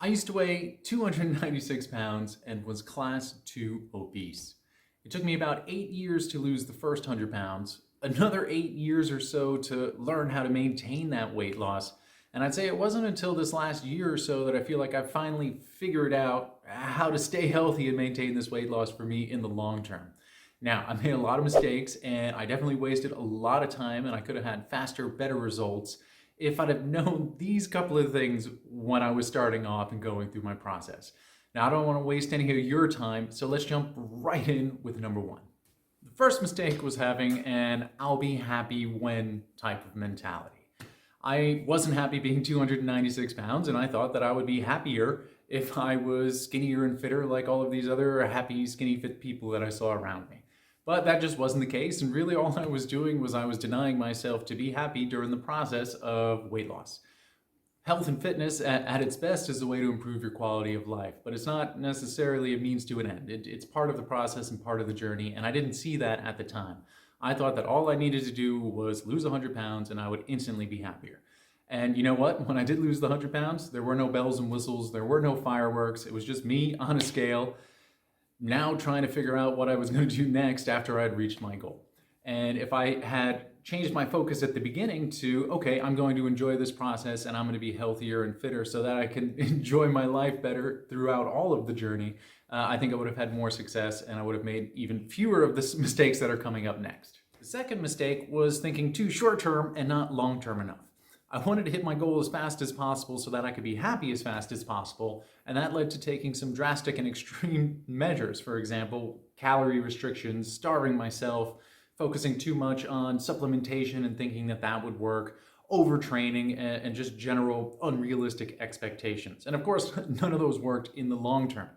I used to weigh 296 pounds and was class 2 obese. It took me about 8 years to lose the first 100 pounds, another 8 years or so to learn how to maintain that weight loss, and I'd say it wasn't until this last year or so that I feel like I finally figured out how to stay healthy and maintain this weight loss for me in the long term. Now, I made a lot of mistakes and I definitely wasted a lot of time, and I could have had faster, better results if I'd have known these couple of things when I was starting off and going through my process. Now, I don't want to waste any of your time, so let's jump right in with number one. The first mistake was having an I'll be happy when type of mentality. I wasn't happy being 296 pounds, and I thought that I would be happier if I was skinnier and fitter like all of these other happy, skinny, fit people that I saw around me. But that just wasn't the case, and really all I was doing was I was denying myself to be happy during the process of weight loss. Health and fitness at its best is a way to improve your quality of life, but it's not necessarily a means to an end. It's part of the process and part of the journey, and I didn't see that at the time. I thought that all I needed to do was lose 100 pounds and I would instantly be happier. And you know what? When I did lose the 100 pounds, there were no bells and whistles, there were no fireworks. It was just me on a scale, now trying to figure out what I was going to do next after I'd reached my goal. And if I had changed my focus at the beginning to, okay, I'm going to enjoy this process and I'm going to be healthier and fitter so that I can enjoy my life better throughout all of the journey, I think I would have had more success and I would have made even fewer of the mistakes that are coming up next. The second mistake was thinking too short term and not long term enough. I wanted to hit my goal as fast as possible so that I could be happy as fast as possible, and that led to taking some drastic and extreme measures. For example, calorie restrictions, starving myself, focusing too much on supplementation and thinking that that would work, overtraining, and just general unrealistic expectations. And of course, none of those worked in the long term.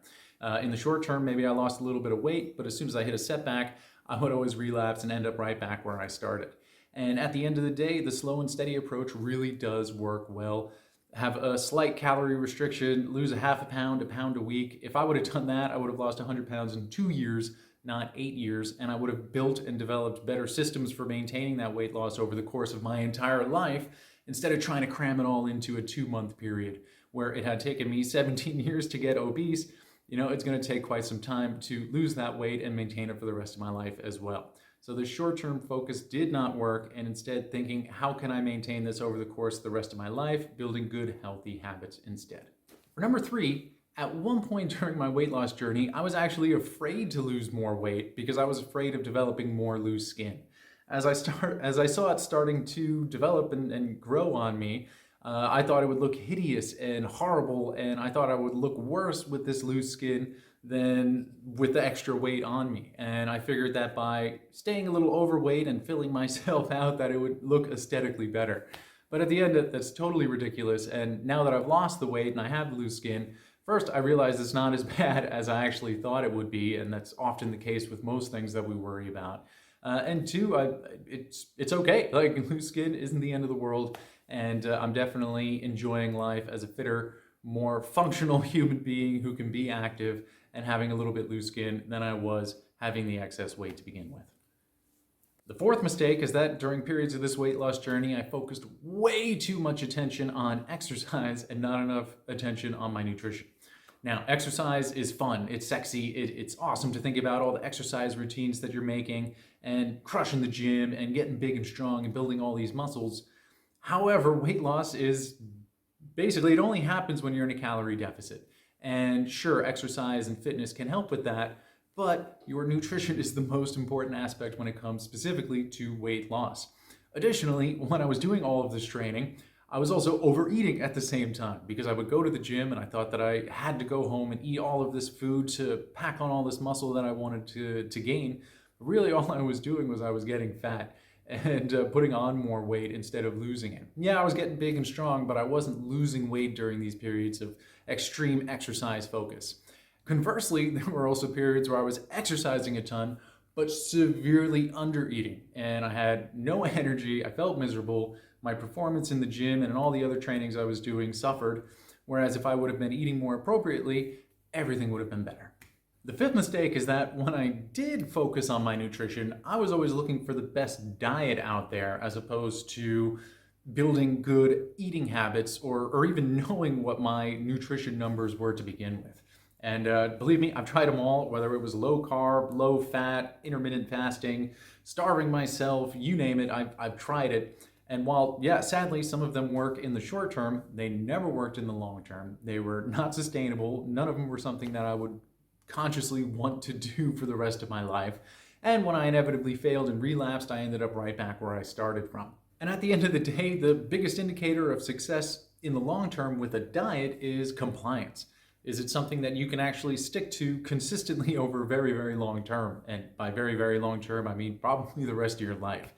In the short term, maybe I lost a little bit of weight, but as soon as I hit a setback, I would always relapse and end up right back where I started. And at the end of the day, the slow and steady approach really does work well. Have a slight calorie restriction, lose a half a pound a week. If I would have done that, I would have lost 100 pounds in 2 years, not 8 years, and I would have built and developed better systems for maintaining that weight loss over the course of my entire life, instead of trying to cram it all into a 2-month period where it had taken me 17 years to get obese. You know, it's going to take quite some time to lose that weight and maintain it for the rest of my life as well. So the short-term focus did not work, and instead thinking, how can I maintain this over the course of the rest of my life, building good, healthy habits instead. For number three, at one point during my weight loss journey, I was actually afraid to lose more weight because I was afraid of developing more loose skin. As I saw it starting to develop and grow on me, I thought it would look hideous and horrible, and I thought I would look worse with this loose skin than with the extra weight on me. And I figured that by staying a little overweight and filling myself out, that it would look aesthetically better. But at the end, that's totally ridiculous. And now that I've lost the weight and I have loose skin, first, I realize it's not as bad as I actually thought it would be, and that's often the case with most things that we worry about. And two, it's okay. Like, loose skin isn't the end of the world, and I'm definitely enjoying life as a fitter, more functional human being who can be active and having a little bit loose skin than I was having the excess weight to begin with. The fourth mistake is that during periods of this weight loss journey, I focused way too much attention on exercise and not enough attention on my nutrition. Now, exercise is fun, it's sexy, it's awesome to think about all the exercise routines that you're making and crushing the gym and getting big and strong and building all these muscles. However, weight loss is basically, it only happens when you're in a calorie deficit. And sure, exercise and fitness can help with that, but your nutrition is the most important aspect when it comes specifically to weight loss. Additionally, when I was doing all of this training, I was also overeating at the same time because I would go to the gym and I thought that I had to go home and eat all of this food to pack on all this muscle that I wanted to gain. But really, all I was doing was I was getting fat and putting on more weight instead of losing it. Yeah, I was getting big and strong, but I wasn't losing weight during these periods of extreme exercise focus. Conversely, there were also periods where I was exercising a ton, but severely undereating, and I had no energy, I felt miserable, my performance in the gym and in all the other trainings I was doing suffered, whereas if I would have been eating more appropriately, everything would have been better. The fifth mistake is that when I did focus on my nutrition, I was always looking for the best diet out there as opposed to building good eating habits or even knowing what my nutrition numbers were to begin with. And believe me, I've tried them all, whether it was low carb, low fat, intermittent fasting, starving myself, you name it, I've tried it. And while, yeah, sadly, some of them work in the short term, they never worked in the long term. They were not sustainable. None of them were something that I would consciously want to do for the rest of my life. And when I inevitably failed and relapsed, I ended up right back where I started from. And at the end of the day, the biggest indicator of success in the long term with a diet is compliance. Is it something that you can actually stick to consistently over very, very long term? And by very, very long term, I mean probably the rest of your life.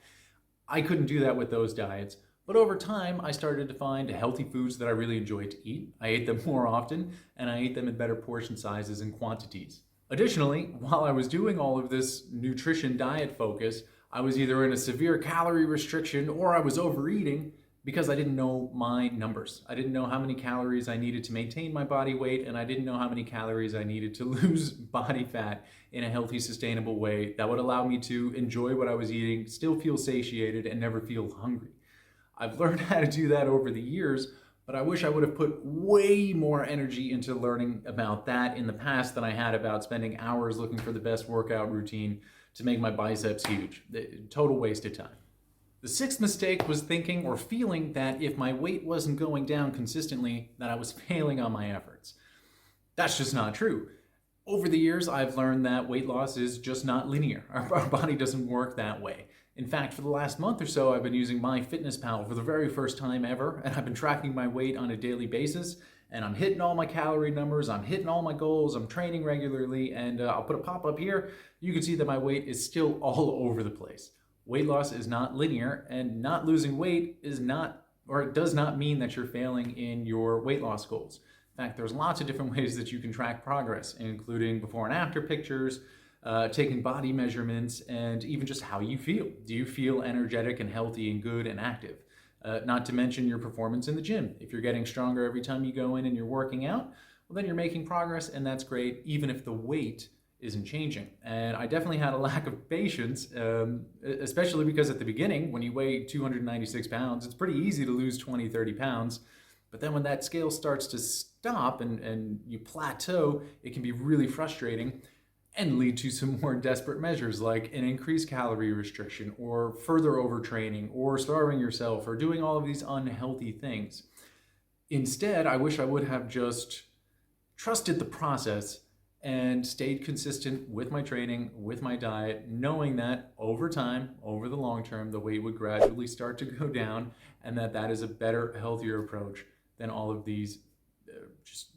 I couldn't do that with those diets, but over time I started to find healthy foods that I really enjoyed to eat. I ate them more often, and I ate them in better portion sizes and quantities. Additionally, while I was doing all of this nutrition diet focus, I was either in a severe calorie restriction or I was overeating because I didn't know my numbers. I didn't know how many calories I needed to maintain my body weight, and I didn't know how many calories I needed to lose body fat in a healthy, sustainable way that would allow me to enjoy what I was eating, still feel satiated, and never feel hungry. I've learned how to do that over the years, but I wish I would have put way more energy into learning about that in the past than I had about spending hours looking for the best workout routine to make my biceps huge. Total waste of time. The sixth mistake was thinking or feeling that if my weight wasn't going down consistently, that I was failing on my efforts. That's just not true. Over the years, I've learned that weight loss is just not linear. Our body doesn't work that way. In fact, for the last month or so, I've been using MyFitnessPal for the very first time ever, and I've been tracking my weight on a daily basis, and I'm hitting all my calorie numbers, I'm hitting all my goals, I'm training regularly, and I'll put a pop-up here. You can see that my weight is still all over the place. Weight loss is not linear, and not losing weight is not, or it does not mean that you're failing in your weight loss goals. In fact, there's lots of different ways that you can track progress, including before and after pictures, taking body measurements, and even just how you feel. Do you feel energetic and healthy and good and active? Not to mention your performance in the gym. If you're getting stronger every time you go in and you're working out, well, then you're making progress, and that's great, even if the weight isn't changing. And I definitely had a lack of patience, especially because at the beginning, when you weigh 296 pounds, it's pretty easy to lose 20, 30 pounds. But then when that scale starts to stop and you plateau, it can be really frustrating and lead to some more desperate measures like an increased calorie restriction or further overtraining or starving yourself or doing all of these unhealthy things. Instead, I wish I would have just trusted the process and stayed consistent with my training, with my diet, knowing that over time, over the long term, the weight would gradually start to go down, and that is a better, healthier approach than all of these just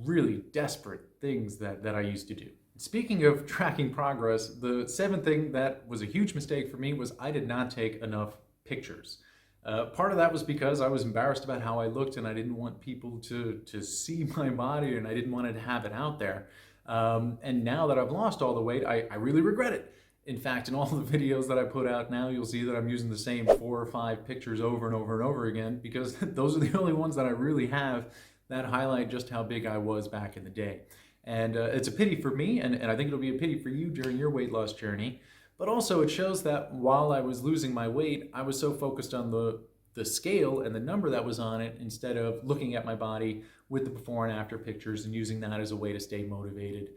really desperate things that I used to do. Speaking of tracking progress, the seventh thing that was a huge mistake for me was I did not take enough pictures. Part of that was because I was embarrassed about how I looked and I didn't want people to see my body, and I didn't want to have it out there. And now that I've lost all the weight, I really regret it. In fact, in all the videos that I put out now, you'll see that I'm using the same 4 or 5 pictures over and over and over again because those are the only ones that I really have that highlight just how big I was back in the day. And it's a pity for me, and I think it'll be a pity for you during your weight loss journey. But also it shows that while I was losing my weight, I was so focused on the scale and the number that was on it instead of looking at my body with the before and after pictures and using that as a way to stay motivated,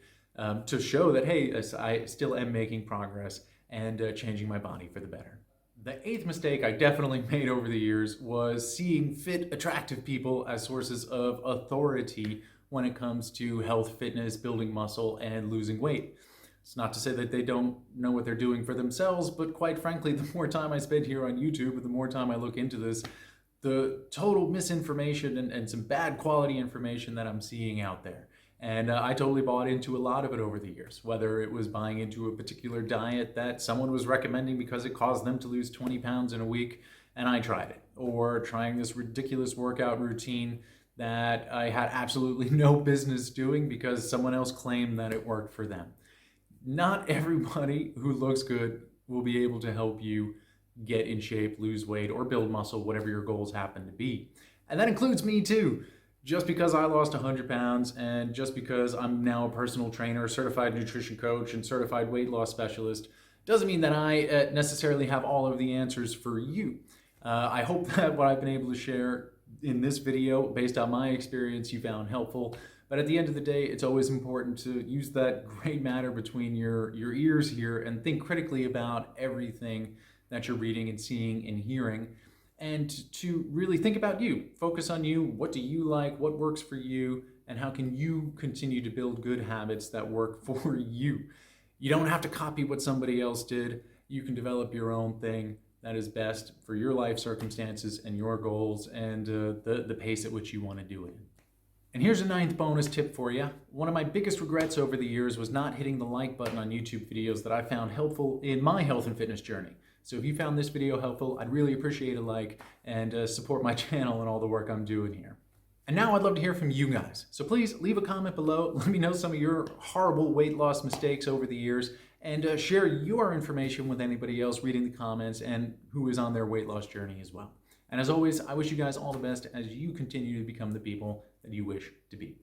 to show that, hey, I still am making progress and changing my body for the better. The eighth mistake I definitely made over the years was seeing fit, attractive people as sources of authority when it comes to health, fitness, building muscle, and losing weight. It's not to say that they don't know what they're doing for themselves, but quite frankly, the more time I spend here on YouTube, the more time I look into this, the total misinformation and some bad quality information that I'm seeing out there. And I totally bought into a lot of it over the years, whether it was buying into a particular diet that someone was recommending because it caused them to lose 20 pounds in a week, and I tried it, or trying this ridiculous workout routine that I had absolutely no business doing because someone else claimed that it worked for them. Not everybody who looks good will be able to help you get in shape, lose weight, or build muscle, whatever your goals happen to be. And that includes me too. Just because I lost 100 pounds and just because I'm now a personal trainer, certified nutrition coach, and certified weight loss specialist doesn't mean that I necessarily have all of the answers for you. I hope that what I've been able to share in this video, based on my experience, you found helpful. But at the end of the day, it's always important to use that gray matter between your ears here and think critically about everything that you're reading and seeing and hearing, and to really think about you. Focus on you. What do you like? What works for you? And how can you continue to build good habits that work for you? You don't have to copy what somebody else did. You can develop your own thing that is best for your life circumstances and your goals and the pace at which you want to do it. And here's a 9th bonus tip for you. One of my biggest regrets over the years was not hitting the like button on YouTube videos that I found helpful in my health and fitness journey. So if you found this video helpful, I'd really appreciate a like and support my channel and all the work I'm doing here. And now I'd love to hear from you guys. So please leave a comment below. Let me know some of your horrible weight loss mistakes over the years, and share your information with anybody else reading the comments and who is on their weight loss journey as well. And as always, I wish you guys all the best as you continue to become the people that you wish to be.